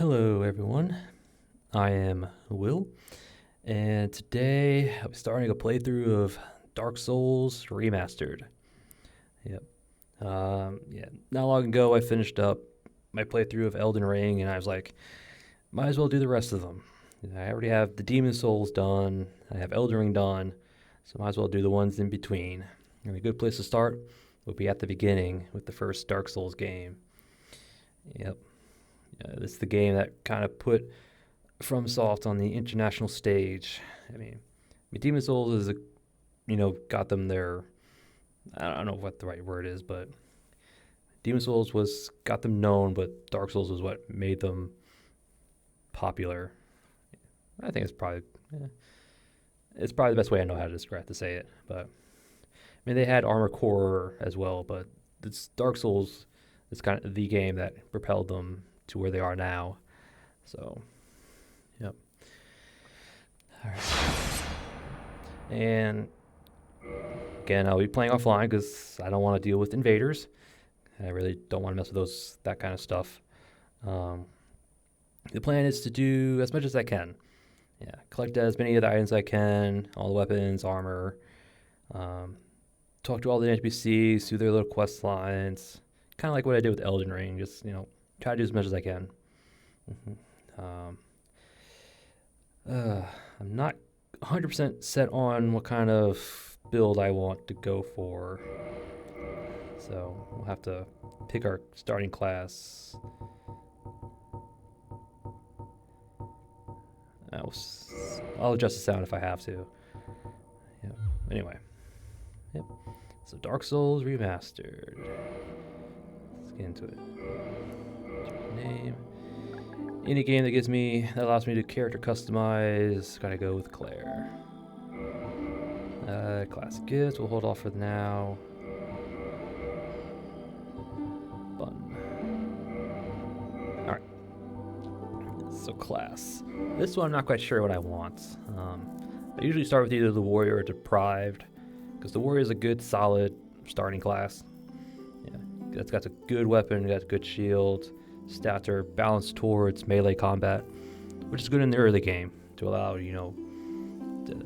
Hello, everyone. I am Will, and today I'm starting a playthrough of Dark Souls Remastered. Yep. Not long ago I finished up my playthrough of Elden Ring, and I was like, might as well do the rest of them. I already have the Demon Souls done, I have Elden Ring done, so might as well do the ones in between. And a good place to start would be at the beginning with the first Dark Souls game. Yep. This is the game that kind of put FromSoft on the international stage. Demon Souls is got them their. I don't know what the right word is, but Demon Souls got them known, but Dark Souls was what made them popular. I think it's probably the best way I know how to say it. But they had Armored Core as well, but it's Dark Souls is kind of the game that propelled them to where they are now. So, yep. All right. And again, I'll be playing offline because I don't want to deal with invaders. I really don't want to mess with that kind of stuff. The plan is to do as much as I can. Yeah, collect as many of the items as I can, all the weapons, armor. Talk to all the NPCs, do their little quest lines. Kind of like what I did with Elden Ring. Just try to do as much as I can. I'm not 100% set on what kind of build I want to go for. So we'll have to pick our starting class. I'll adjust the sound if I have to. Yep. Anyway. Yep. So Dark Souls Remastered. Let's get into it. Name. Any game that allows me to character customize, gotta go with Claire. Classic gifts, we'll hold off for now. Button. Alright. So class. This one I'm not quite sure what I want. I usually start with either the warrior or deprived, because the warrior is a good solid starting class. Yeah, it's got a good weapon, got a good shield. Stats are balanced towards melee combat, which is good in the early game to allow to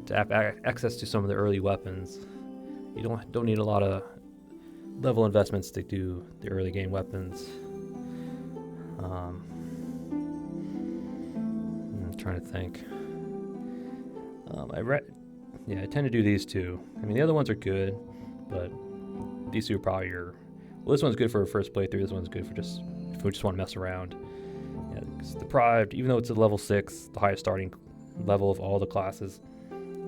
have access to some of the early weapons. You don't need a lot of level investments to do the early game weapons. I'm trying to think. I tend to do these two. The other ones are good, but these two are probably this one's good for a first playthrough. This one's good for if we just want to mess around. Yeah, it's deprived, even though it's a level 6, the highest starting level of all the classes.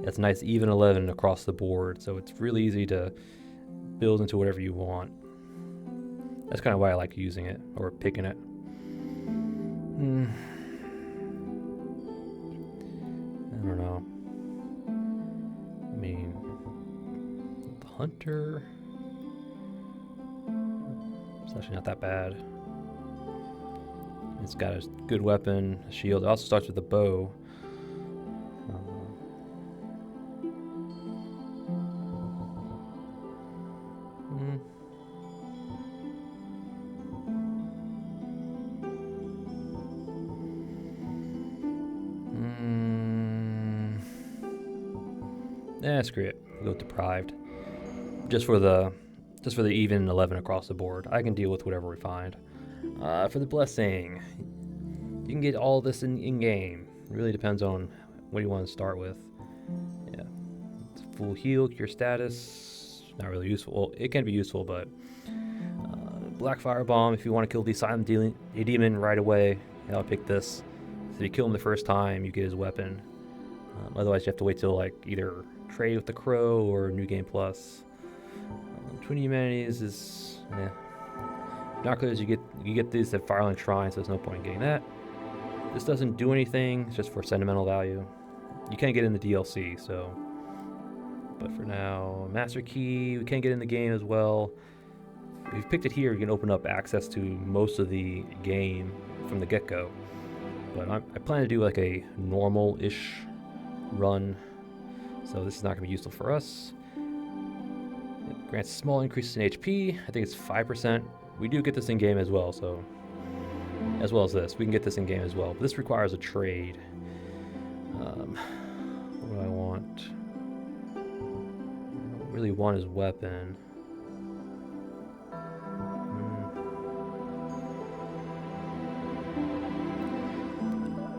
It's a nice even 11 across the board, so it's really easy to build into whatever you want. That's kind of why I like using it, or picking it. I don't know. The Hunter... It's actually not that bad. It's got a good weapon, a shield. It also starts with a bow. Screw it. We'll go deprived. Just for the even 11 across the board. I can deal with whatever we find. For the blessing, you can get all this in game. It really depends on what you want to start with. Yeah, it's full heal, cure status. Not really useful. Well, it can be useful, but Black Fire Bomb. If you want to kill the Asylum demon right away, I'll pick this. So if you kill him the first time, you get his weapon. Otherwise, you have to wait till either trade with the Crow or New Game Plus. 20 humanities is binoculars. You get these at Firelink Shrine, so there's no point in getting that. This doesn't do anything; it's just for sentimental value. You can't get in the DLC, so. But for now, Master Key we can get in the game as well. If you've picked it here, you can open up access to most of the game from the get-go. But I plan to do a normal-ish run, so this is not going to be useful for us. It grants small increases in HP. I think it's 5%. We do get this in game as well, so as well as this. We can get this in game as well, but this requires a trade. What do I want? I don't really want his weapon.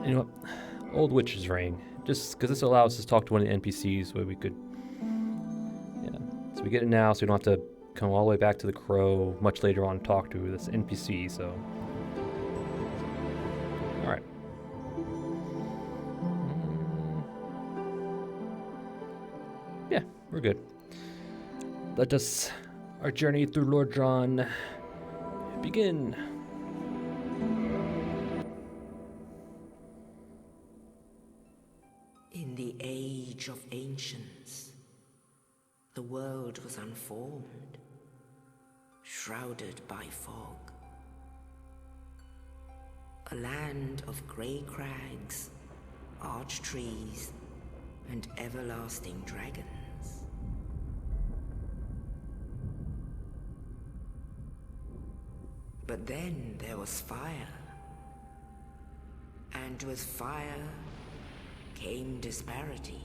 You know what? Old Witch's Ring. Just because this allows us to talk to one of the NPCs where we could... Yeah. So we get it now, so we don't have to come all the way back to the Crow much later on and talk to this NPC, so... Alright. Yeah, we're good. Let us, our journey through Lordran, begin. In the age of ancients, the world was unformed, shrouded by fog. A land of grey crags, arch trees, and everlasting dragons. But then there was fire, and with fire came disparity.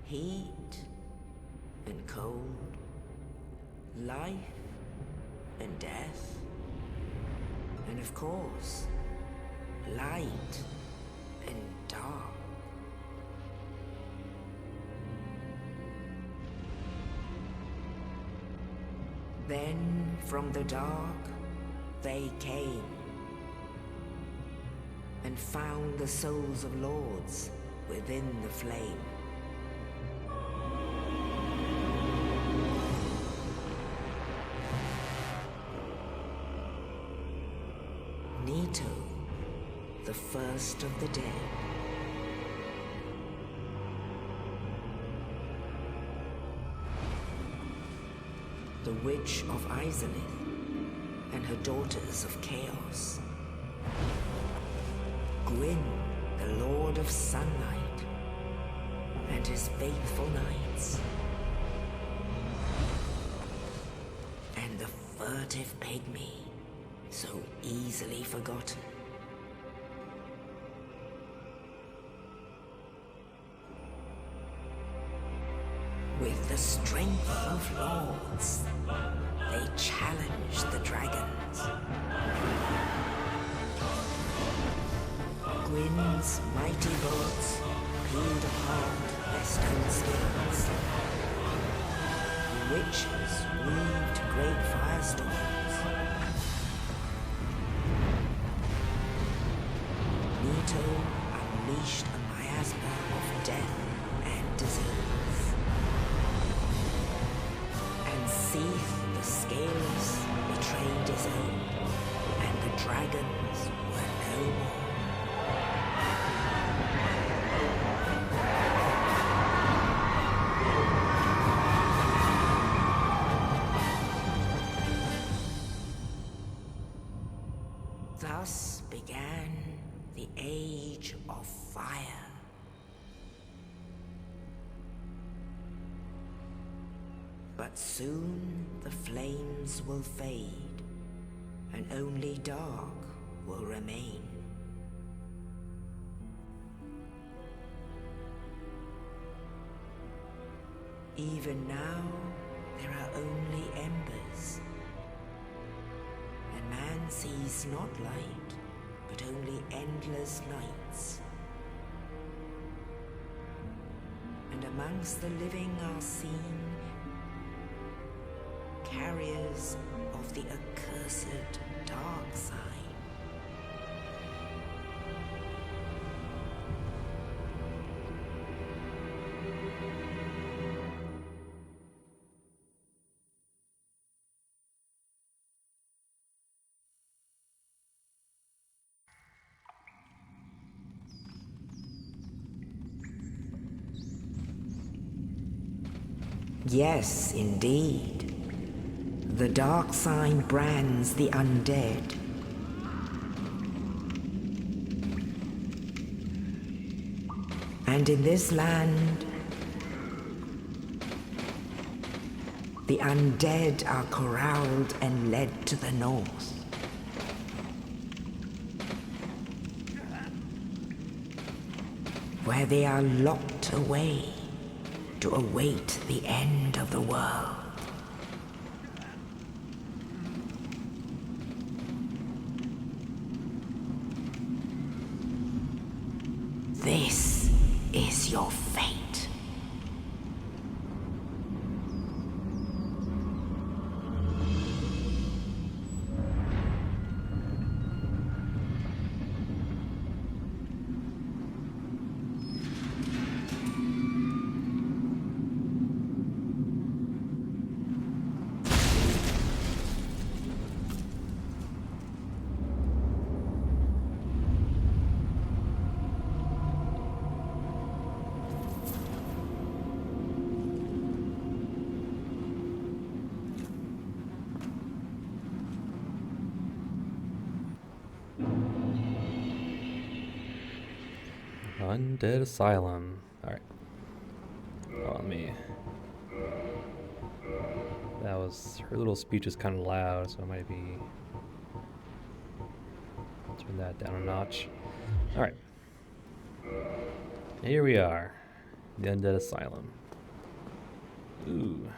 Heat and cold, life and death, and of course, light and dark. Then from the dark they came and found the souls of lords within the flame. Nito, the first of the dead. The Witch of Izalith and her daughters of Chaos. Gwyn, the Lord of Sunlight, and his faithful knights. And the furtive pygmy, so easily forgotten. With the strength of lords, they challenged the dragons. Gwyn's mighty bolts peeled apart their stone skins. The witches weaved great firestorms. Nito unleashed a miasma of death and disease. And Seath, the Scales, betrayed his own, and the dragons were no more. Thus began the Age of Fire. But soon the flames will fade, and only dark will remain. Even now, there are only embers. And man sees not light, but only endless nights. And amongst the living are seen carriers of the accursed dark side. Yes, indeed. The dark sign brands the undead. And in this land, the undead are corralled and led to the north. where they are locked away to await the end of the world. This is your fate. Undead Asylum. Alright. On me. That was... her little speech is kind of loud, so it might be... turn that down a notch. Alright. Here we are. The Undead Asylum. Ooh.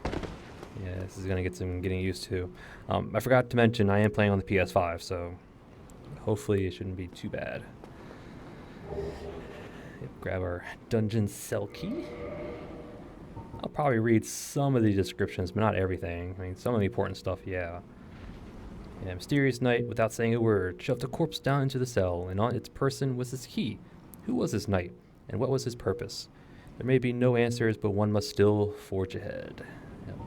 Yeah, this is gonna get some getting used to. I forgot to mention I am playing on the PS5, so... hopefully it shouldn't be too bad. Yep, grab our dungeon cell key. I'll probably read some of the descriptions, but not everything. I mean, some of the important stuff, yeah. Yeah, mysterious knight, without saying a word, shoved a corpse down into the cell, and on its person was his key. Who was this knight, and what was his purpose? There may be no answers, but one must still forge ahead. Yep.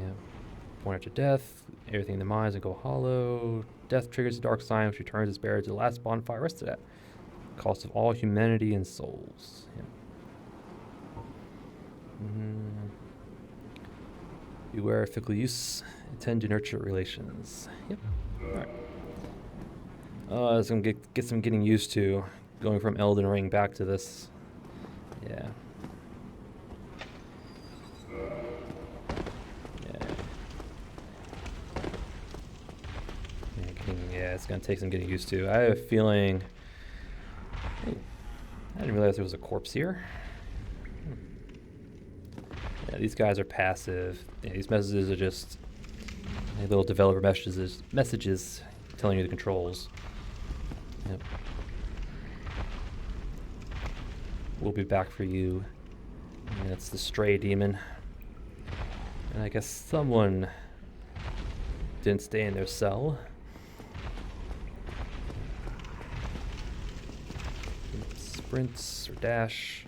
Yep. Point after death, everything in the mines and go hollow. Death triggers the dark sign, which returns its bearer to the last bonfire rested at. Cost of all humanity and souls. Yep. Beware of fickle use. Intend to nurture relations. Yep. Alright. It's gonna get some getting used to. Going from Elden Ring back to this. Yeah. Yeah, it's gonna take some getting used to. I have a feeling... ooh, I didn't realize there was a corpse here. Yeah, these guys are passive. Yeah, these messages are just little developer messages telling you the controls. Yep. We'll be back for you. And that's the stray demon. And I guess someone didn't stay in their cell. Sprints or dash.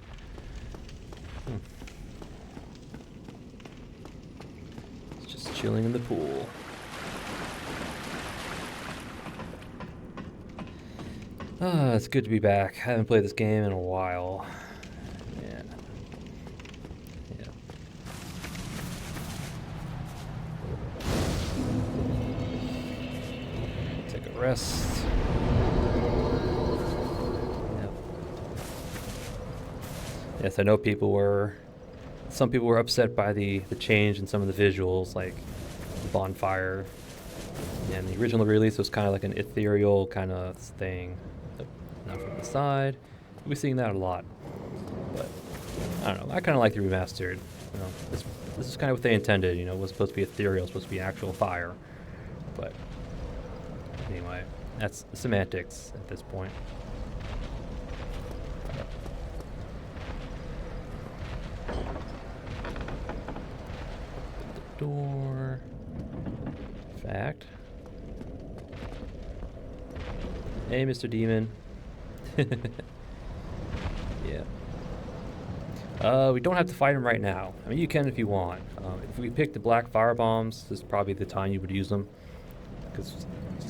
It's just chilling in the pool. It's good to be back. I haven't played this game in a while. Man. Yeah. Take a rest. Yes, I know some people were upset by the change in some of the visuals, like the bonfire. And the original release was kind of like an ethereal kind of thing. Now from the side, we're seeing that a lot. But I don't know. I kind of like the remastered. You know, this is kind of what they intended. You know, it was supposed to be ethereal, it was supposed to be actual fire. But anyway, that's semantics at this point. Door. Fact. Hey, Mr. Demon. Yeah. We don't have to fight him right now. I mean, you can if you want. If we pick the black fire bombs, this is probably the time you would use them. Because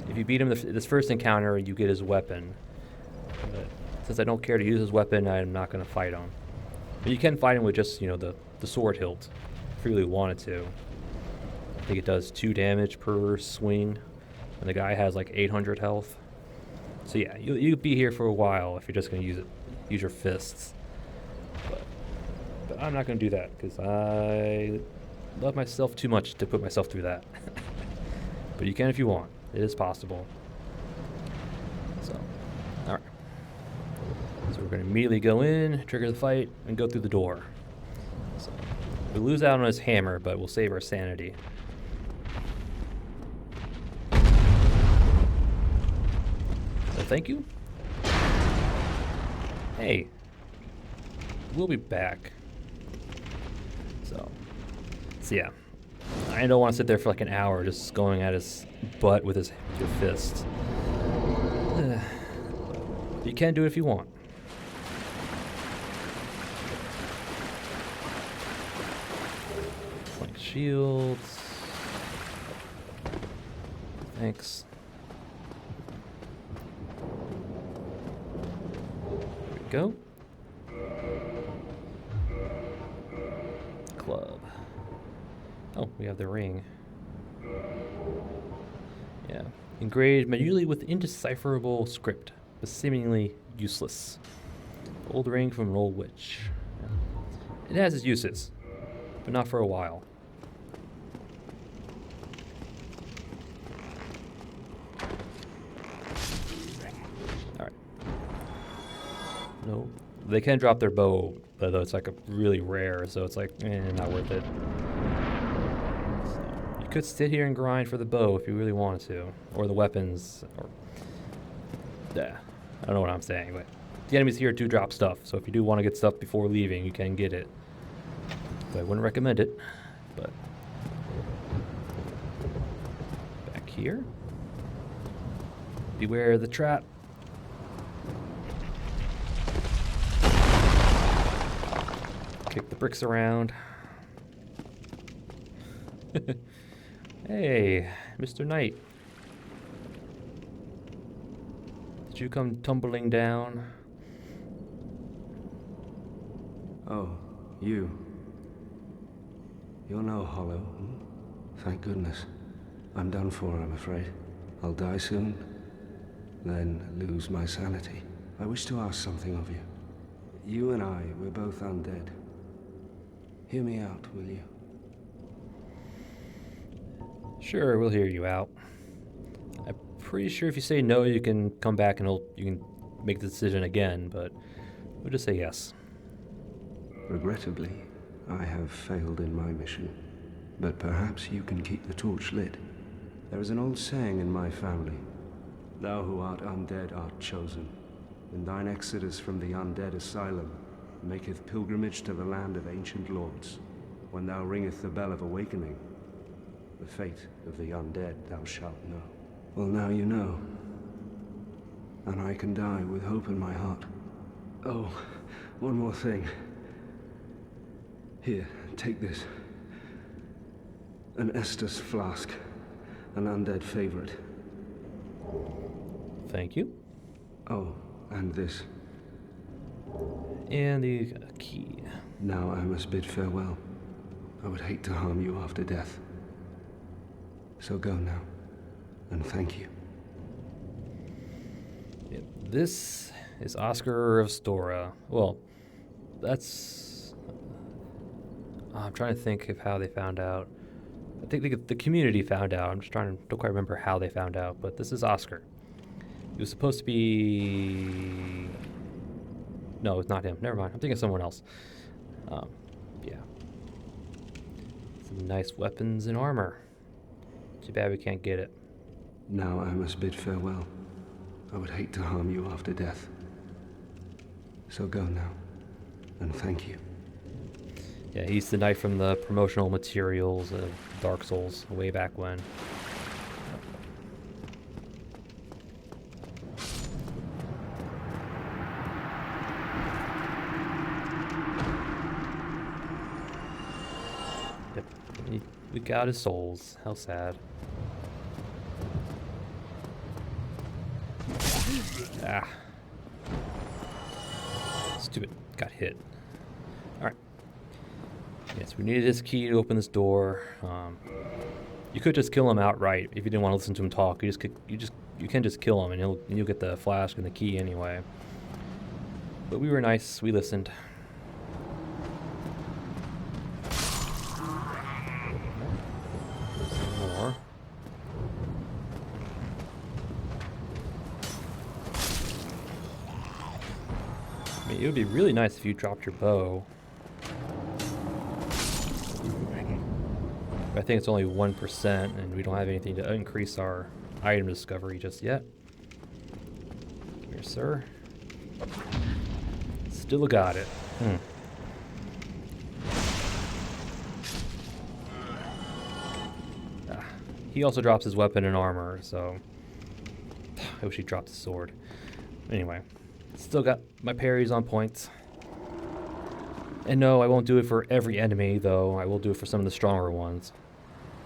if you beat him this first encounter, you get his weapon. But since I don't care to use his weapon, I'm not going to fight him. But you can fight him with just, you know, the sword hilt, if you really wanted to. I think it does 2 damage per swing, and the guy has like 800 health. So yeah, you'll be here for a while if you're just going to use your fists. But I'm not going to do that because I love myself too much to put myself through that. But you can if you want. It is possible. So, all right. We're going to immediately go in, trigger the fight, and go through the door. So we lose out on his hammer, but we'll save our sanity. So thank you. Hey, we'll be back. So yeah, I don't want to sit there for like an hour just going at his butt with your fist. You can do it if you want. Flank shields. Thanks. There we go. Club. Oh, we have the ring. Yeah. Engraved manually with indecipherable script, but seemingly useless. Old ring from an old witch. Yeah. It has its uses, but not for a while. Alright. No. They can drop their bow, though it's like a really rare, so it's like, not worth it. You could sit here and grind for the bow if you really wanted to, or the weapons, or yeah, I don't know what I'm saying, but the enemies here do drop stuff, so if you do want to get stuff before leaving, you can get it. But I wouldn't recommend it. But back here, beware the trap. Kick the bricks around. Hey, Mr. Knight. Did you come tumbling down? Oh, you. You're no hollow. Thank goodness. I'm done for, I'm afraid. I'll die soon, then lose my sanity. I wish to ask something of you. You and I, we're both undead. Hear me out, will you? Sure, we'll hear you out. I'm pretty sure if you say no, you can come back and you can make the decision again, but we'll just say yes. Regrettably, I have failed in my mission, but perhaps you can keep the torch lit. There is an old saying in my family, "Thou who art undead art chosen. In thine exodus from the undead asylum, maketh pilgrimage to the land of ancient lords. When thou ringeth the bell of awakening, the fate of the undead thou shalt know." Well, now you know. And I can die with hope in my heart. Oh, one more thing. Here, take this. An Estus flask. An undead favorite. Thank you. Oh, and this. And the key. Now I must bid farewell. I would hate to harm you after death. So go now, and thank you. Yep. This is Oscar of Stora. Well, that's... I'm trying to think of how they found out. I think the community found out. I'm just don't quite remember how they found out, but this is Oscar. He was supposed to be... No, it's not him. Never mind. I'm thinking of someone else. Yeah. Some nice weapons and armor. Too bad we can't get it. Now I must bid farewell. I would hate to harm you after death. So go now, and thank you. Yeah, he's the knight from the promotional materials of Dark Souls way back when. Yep, we got his souls. How sad. Ah. Stupid. Got hit. Alright. Yes, we needed his key to open this door. You could just kill him outright if you didn't want to listen to him talk. You can just kill him and you'll get the flask and the key anyway. But we were nice. We listened. More. It would be really nice if you dropped your bow. I think it's only 1%, and we don't have anything to increase our item discovery just yet. Here, sir. Still got it. He also drops his weapon and armor, so I wish he dropped his sword. Anyway, still got my parries on point. And no, I won't do it for every enemy, though. I will do it for some of the stronger ones.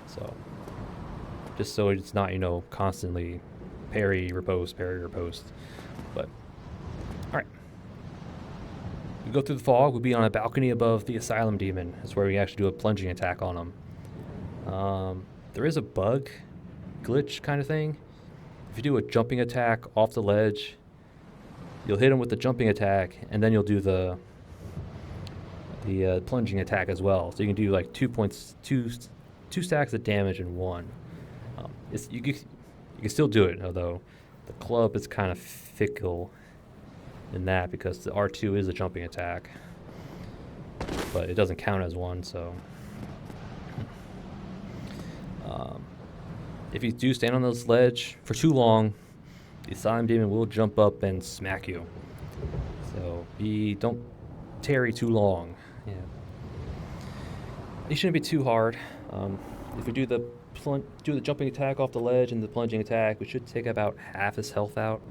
So, just so it's not, you know, constantly parry, riposte, parry, riposte. But, alright. We go through the fog. We'll be on a balcony above the Asylum demon. That's where we actually do a plunging attack on him. There is a bug, glitch kind of thing. If you do a jumping attack off the ledge, you'll hit him with the jumping attack, and then you'll do the plunging attack as well. So you can do like 2 stacks of damage in one. You can still do it, although the club is kind of fickle in that because the R2 is a jumping attack, but it doesn't count as one. So if you do stand on this ledge for too long, the Asylum demon will jump up and smack you. So don't tarry too long. Yeah. It shouldn't be too hard. If we do the jumping attack off the ledge and the plunging attack, we should take about half his health out.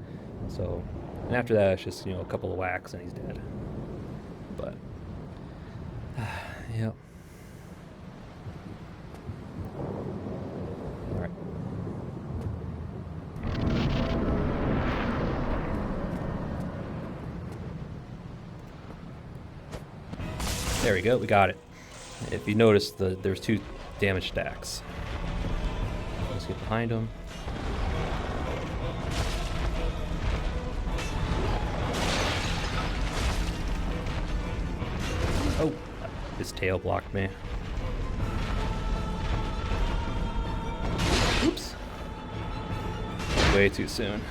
So, and after that, it's just, you know, a couple of whacks and he's dead. But, yep. All right. There we go. We got it. If you notice, there's 2 damage stacks. Let's get behind him. Oh, his tail blocked me. Oops. Way too soon.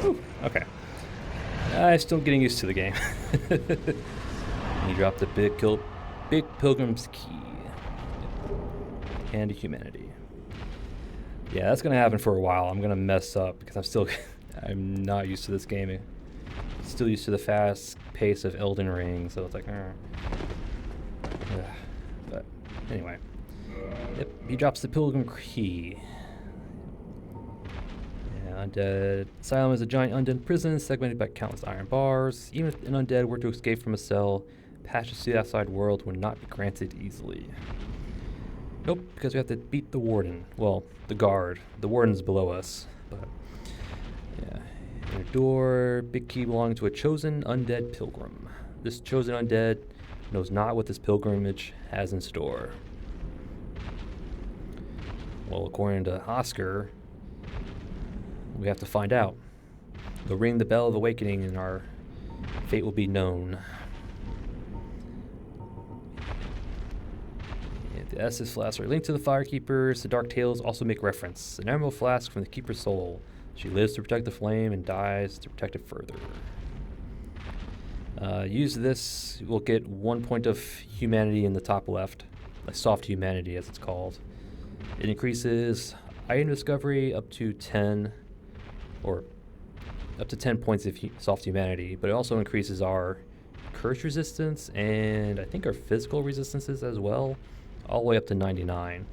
Whew, okay. I'm still getting used to the game. You dropped the big pilgrim's key. Hand to humanity. Yeah, that's gonna happen for a while. I'm gonna mess up because I'm not used to this game. Still used to the fast pace of Elden Ring, so it's like, but anyway. Yep, he drops the pilgrim key. Undead. Asylum is a giant undead prison segmented by countless iron bars. Even if an undead were to escape from a cell, passage to the outside world would not be granted easily. Nope, because we have to beat the warden. Well, the guard. The warden's below us. But, yeah. Inner door. Big key belonging to a chosen undead pilgrim. This chosen undead knows not what this pilgrimage has in store. Well, according to Oscar, we have to find out. They'll ring the bell of awakening and our fate will be known. The Estus flasks are linked to the Firekeepers. The Dark Tales also make reference. An emerald flask from the Keeper's soul. She lives to protect the flame and dies to protect it further. Use this, we'll get 1 point of humanity in the top left. Like soft humanity as it's called. It increases item discovery up to 10 points of soft humanity, but it also increases our curse resistance and I think our physical resistances as well, all the way up to 99.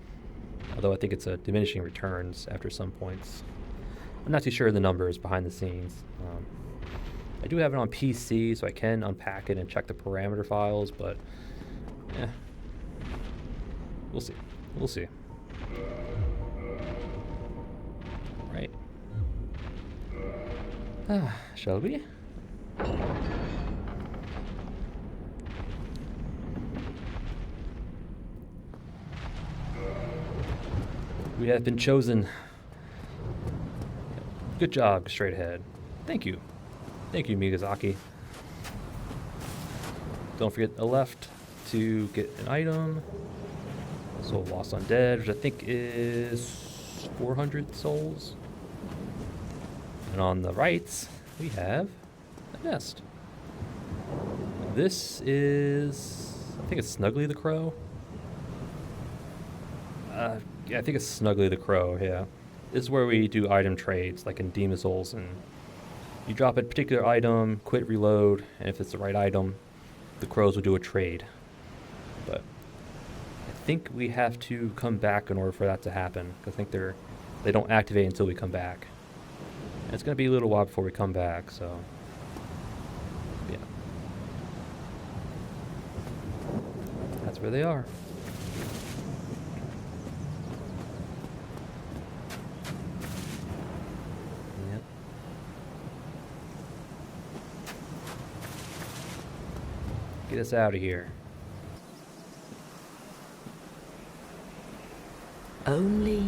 Although I think it's a diminishing returns after some points. I'm not too sure of the numbers behind the scenes. I do have it on PC, so I can unpack it and check the parameter files, but we'll see. We'll see. Right. Shall we? We have been chosen. Good job, straight ahead. Thank you. Thank you, Miyazaki. Don't forget a left to get an item. Soul Lost Undead, which I think is 400 souls. And on the right, we have a nest. This is, I think it's Snuggly the Crow. Yeah, I think it's Snuggly the Crow, yeah. This is where we do item trades, like in Demon Souls, and you drop a particular item, quit, reload, and if it's the right item, the crows will do a trade. But I think we have to come back in order for that to happen. I think they don't activate until we come back. And it's going to be a little while before we come back, so yeah. That's where they are. Yep. Get us out of here. Only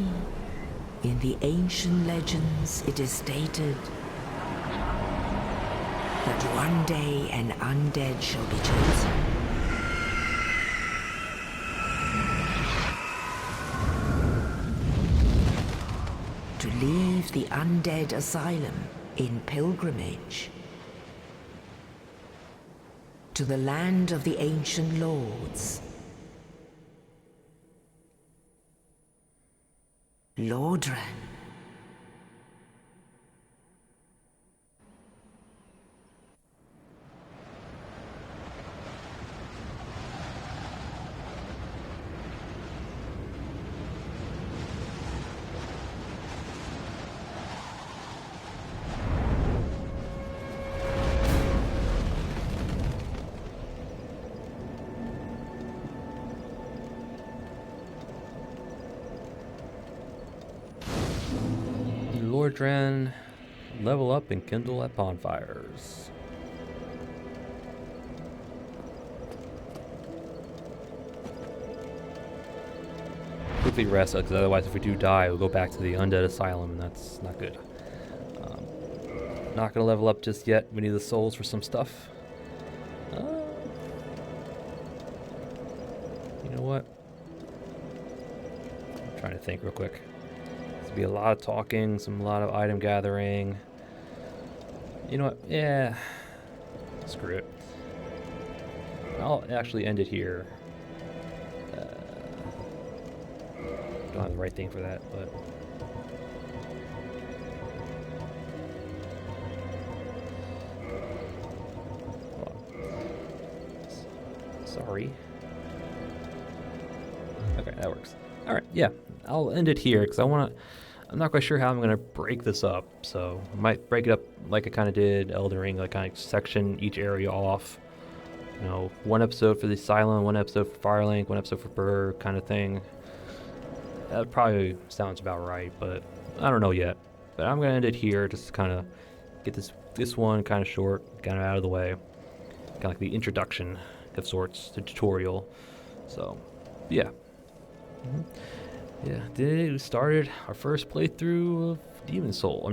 in the ancient legends it is stated that one day an undead shall be chosen. To leave the undead asylum in pilgrimage to the land of the ancient lords. Lordran. Lordran, level up and kindle at bonfires. Quickly rest, because otherwise if we do die, we'll go back to the Undead Asylum, and that's not good. Not going to level up just yet. We need the souls for some stuff. You know what? I'm trying to think real quick. Be a lot of talking, a lot of item gathering. You know what? Yeah. Screw it. I'll actually end it here. Don't have the right thing for that, but. Sorry. Okay, that works. All right, yeah. I'll end it here because I'm not quite sure how I'm going to break this up, so I might break it up like I kind of did Elden Ring, like kind of section each area off. You know, one episode for the Asylum, one episode for Firelink, one episode for Burr, kind of thing. That probably sounds about right, but I don't know yet. But I'm going to end it here, just to kind of get this one kind of short, kind of out of the way. Kind of like the introduction of sorts, the tutorial. So, yeah. Yeah, we started our first playthrough of Demon Soul.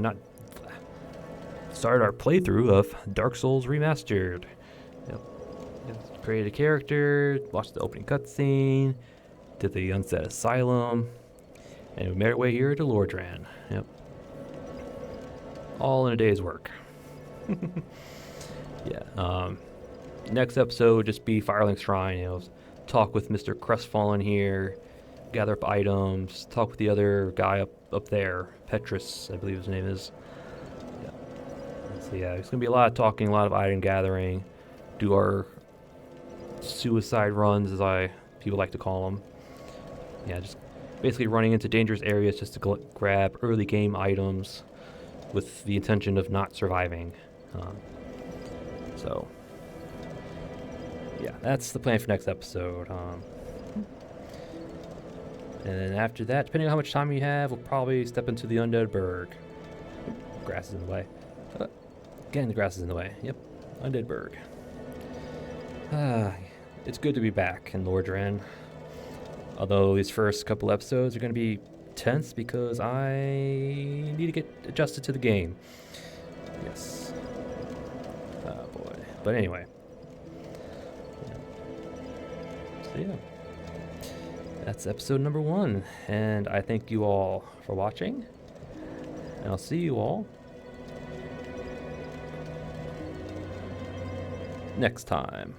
Started our playthrough of Dark Souls Remastered. Yep. Created a character, watched the opening cutscene, did the Undead Asylum, and we made our way here to Lordran. Yep. All in a day's work. Yeah. Next episode would just be Firelink Shrine. You know, talk with Mr. Crestfallen here. Gather up items, talk with the other guy up there, Petrus, I believe his name is. Yeah. So yeah, it's gonna be a lot of talking, a lot of item gathering. Do our suicide runs, as people like to call them. Yeah, just basically running into dangerous areas just to grab early game items with the intention of not surviving. So yeah, that's the plan for next episode. And then after that, depending on how much time we have, we'll probably step into the Undead Burg. Grass is in the way. Again, the grass is in the way. Yep, Undead Burg. It's good to be back in Lordran. Although these first couple episodes are going to be tense because I need to get adjusted to the game. Yes. Oh boy. But anyway. Yeah. So yeah. That's episode number 1, and I thank you all for watching, and I'll see you all next time.